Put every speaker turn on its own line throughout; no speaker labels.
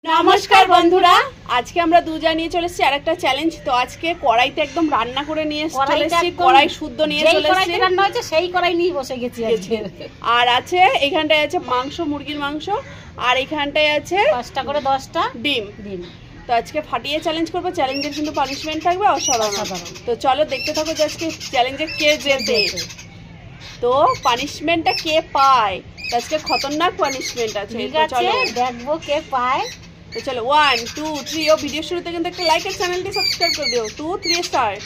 নমস্কার বন্ধুরা, আজকে আমরা দুজা নিয়ে চলে এসেছি আরেকটা চ্যালেঞ্জ। তো আজকে কড়াইতে একদম রান্না করে নিয়ে চলে এসেছি, কড়াই শুদ্ধ নিয়ে চলে এসেছি,
রান্না হয়েছে সেই কড়াই নিয়ে বসে গেছি আজকে।
আর আছে এখানটায় আছে মাংস, মুরগির মাংস, আর এখানটায় আছে
5টা করে 10টা
ডিম। তো আজকে ফাটিয়ে চ্যালেঞ্জ করবো, চ্যালেঞ্জের কিন্তু পানিশমেন্ট থাকবে অসাধারণ। তো চলো দেখতে থাকো যে আজকে চ্যালেঞ্জে কে জেতে, তো পানিশমেন্টটা কে পায়। আজকে খতরনাক পানিশমেন্ট আছে,
চলো দেখবো কে পায়।
তো চলো 1 2 3 ও ভিডিও শুরুতে কিন্তু একটা লাইক আর চ্যানেলটি সাবস্ক্রাইব করে দিও। 2 3 স্টার্ট।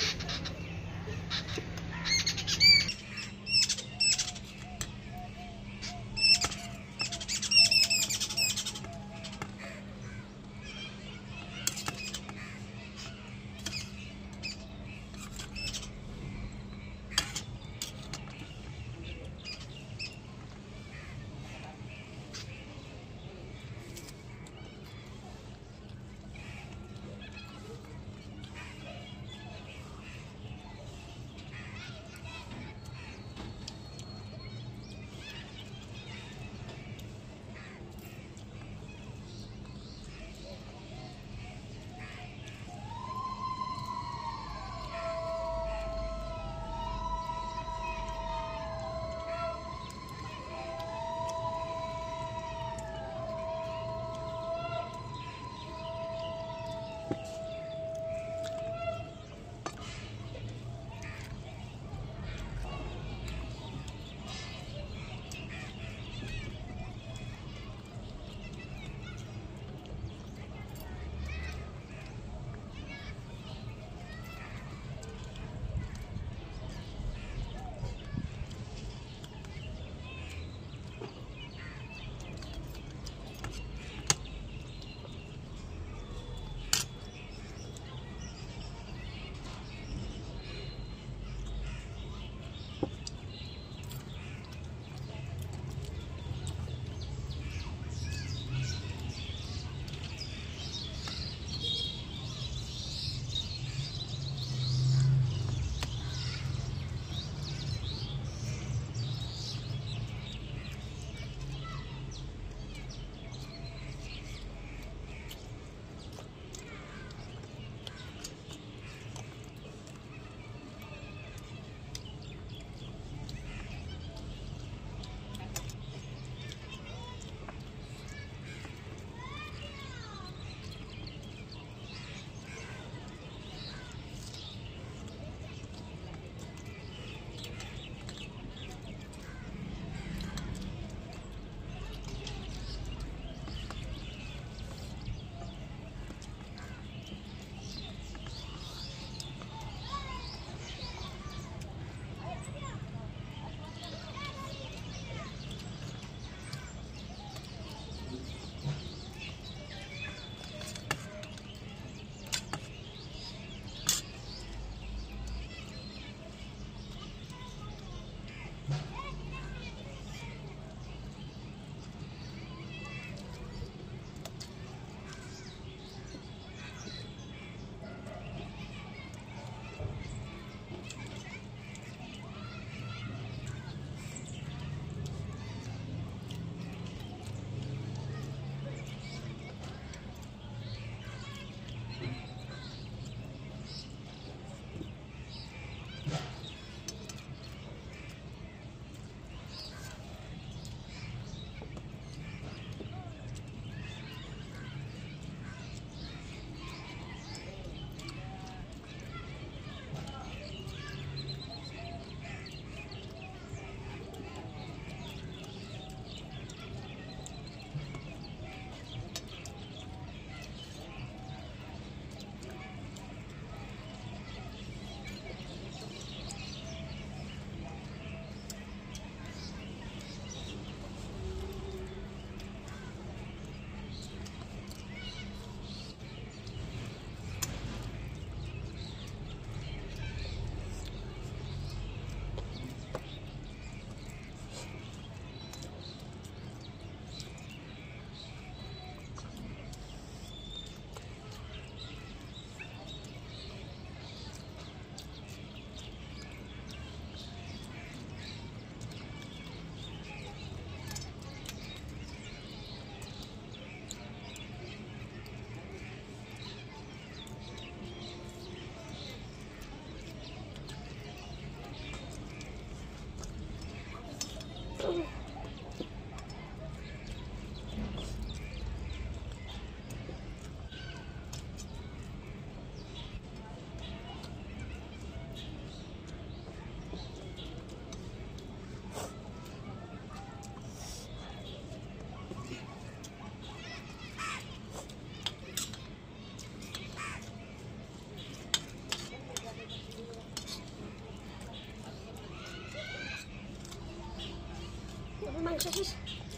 মাংস শেষ।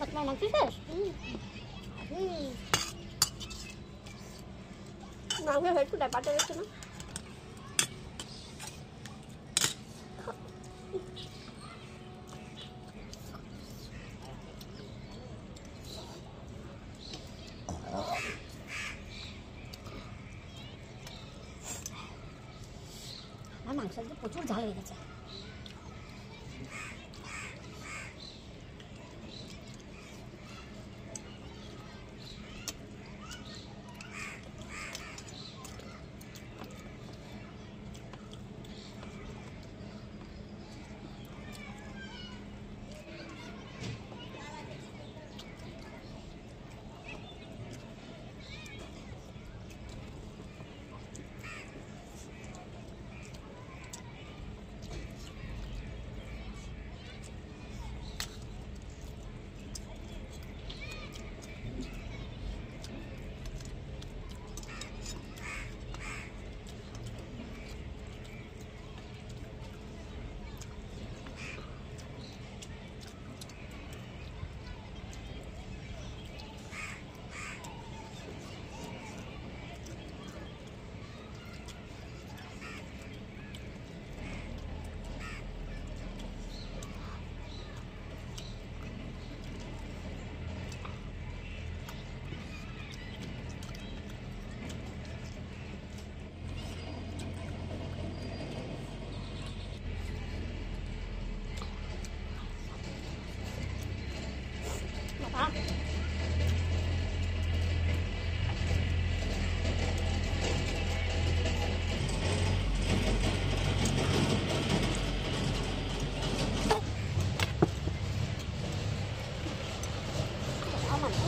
তোমার মাংস শেষ?
মাংস হয়েছে না, পাটা যাচ্ছে না।
আমার মাংস একদম প্রচুর ঝাল হয়ে গেছে।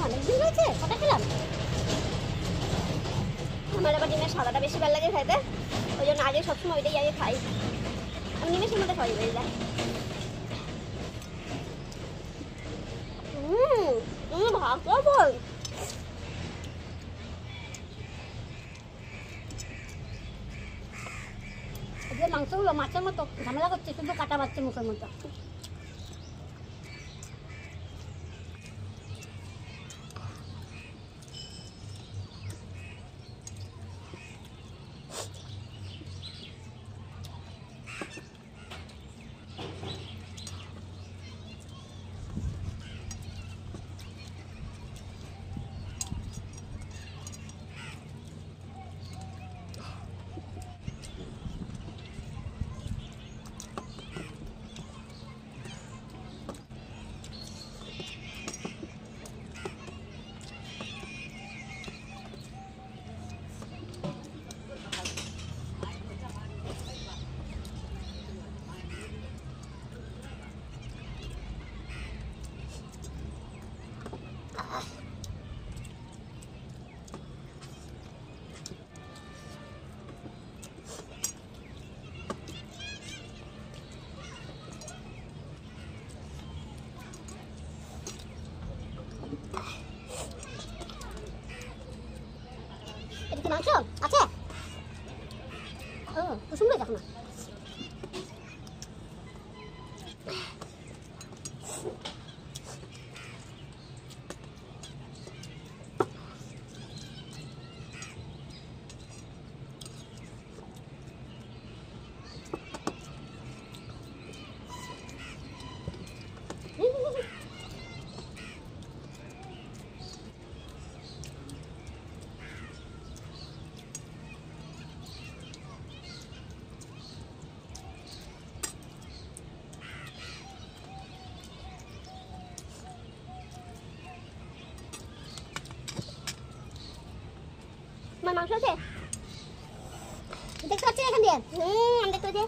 অনেকদিন হয়েছে, কটা খেলাম।
আমার আবার ডিমের সাদাটা বেশি ভালো লাগে খাইতে, ওই জন্য আগে সবসময় ওইটাই আগে খাই। আমি নিমেষের মধ্যে খাই বেরিয়ে যায়। ভালো বল।
যে মাংসগুলো মাছের মতো ঝামেলা করছে, শুধু কাটা বাচ্চা মুখের মতো।
এটা কি মাংস আছে? ও কুসুম না দেখো না। তোমার মাংস আছে? দেখতে পাচ্ছি এখান দিয়ে। আমি দেখতে পাচ্ছি।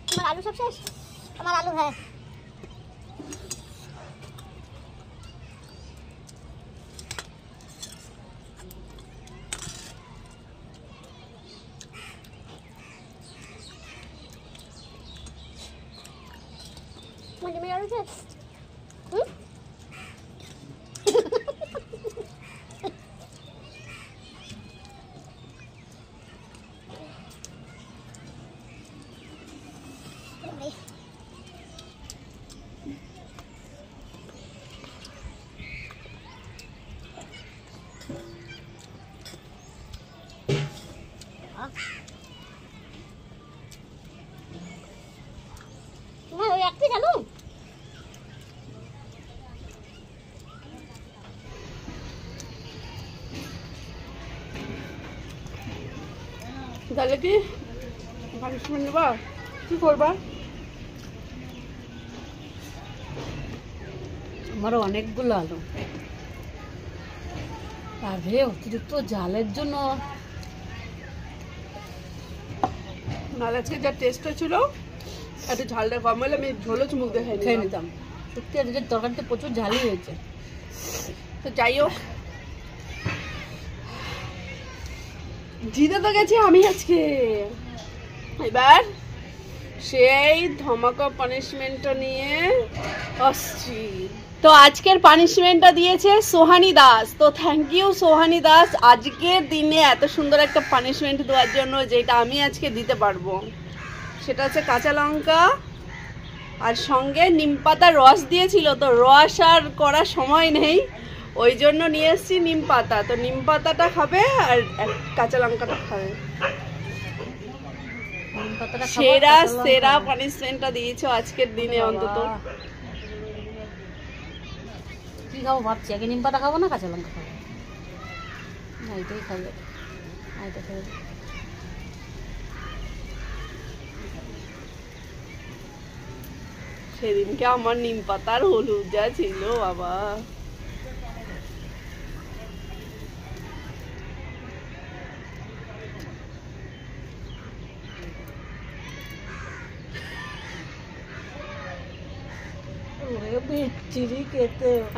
তোমার আলু সব শেষ? আমার আলু হ্যাঁ।
হয়েছে তোমার ওই একটি জানো
তাহলে কি পানিশমেন্ট নেবা? কি করবা?
আমারও অনেকগুলো আলু, তারপরে অতিরিক্ত জালের জন্য
নাহলে আজকে যা টেস্টটা ছিল একটু ঝালটা কম হলে আমি ঝোলও চুমুক দিয়ে
খেয়ে নিতাম। সত্যি আজকের তরকারিতে প্রচুর ঝালই হয়েছে।
তো যাই হোক, জিতে তো গেছি আমি আজকে। এবার সেই ধমাকা পানিশমেন্টটা নিয়ে আসছি। তো আজকের পানিশমেন্টটা দিয়েছে সোহানি দাস। তো থ্যাংক ইউ সোহানি দাস, আজকের দিনে এত সুন্দর একটা পানিশমেন্ট দেওয়ার জন্য, যেটা আমি আজকে দিতে পারবো। সেটা হচ্ছে কাঁচা লঙ্কা আর সঙ্গে নিমপাতার রস দিয়েছিল। তো রস আর করার সময় নেই, ওই জন্য নিয়ে এসেছি নিম পাতা। তো নিম পাতাটা খাবে আর কাঁচা লঙ্কাটা খাবে। সেরা সেরা পানিশমেন্টটা দিয়েছো আজকের দিনে অন্তত।
কি খাবো ভাবছি, আগে নিম পাতা খাবো না কাঁচা লঙ্কা খাবো? না এটাই খাবো, এটা খাবো।
সেদিনকে আমার নিম পাতার হলুদ যা ছিল বাবা।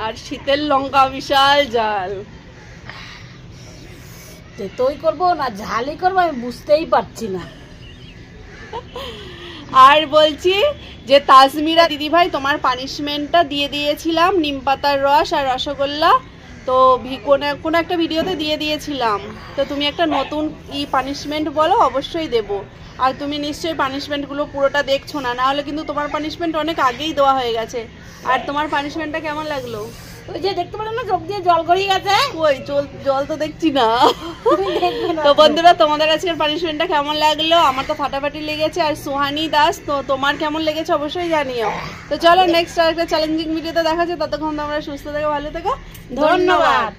আর শীতের লঙ্কা বিশাল ঝাল।
তেতোই করবো না ঝালই করবো আমি বুঝতেই পারছি না।
আর বলছি যে তাজমিরা দিদিভাই, তোমার পানিশমেন্টটা দিয়ে দিয়েছিলাম নিম পাতার রস আর রসগোল্লা। তো কোনো একটা ভিডিওতে দিয়ে দিয়েছিলাম। তো তুমি একটা নতুন পানিশমেন্ট বলো, অবশ্যই দেবো। আর তুমি নিশ্চয়ই পানিশমেন্টগুলো পুরোটা দেখছো না, না হলে কিন্তু তোমার পানিশমেন্ট অনেক আগেই দেওয়া হয়ে গেছে। আর তোমার পানিশমেন্টটা কেমন লাগলো?
ওই যে দেখতে পেলাম না চোখ দিয়ে জল গড়িয়ে গেছে।
ওই জল তো দেখছি না। তো বন্ধুরা, তোমাদের আজকের পানিশমেন্টটা কেমন লাগলো? আমার তো ফাটাফাটি লেগেছে। আর সোহানি দাস, তো তোমার কেমন লেগেছে অবশ্যই জানিও। তো চলো নেক্সট আরেকটা চ্যালেঞ্জিং ভিডিওতে দেখা যাচ্ছে। ততক্ষণ তোমরা সুস্থ থেকো, ভালো থেকো, ধন্যবাদ।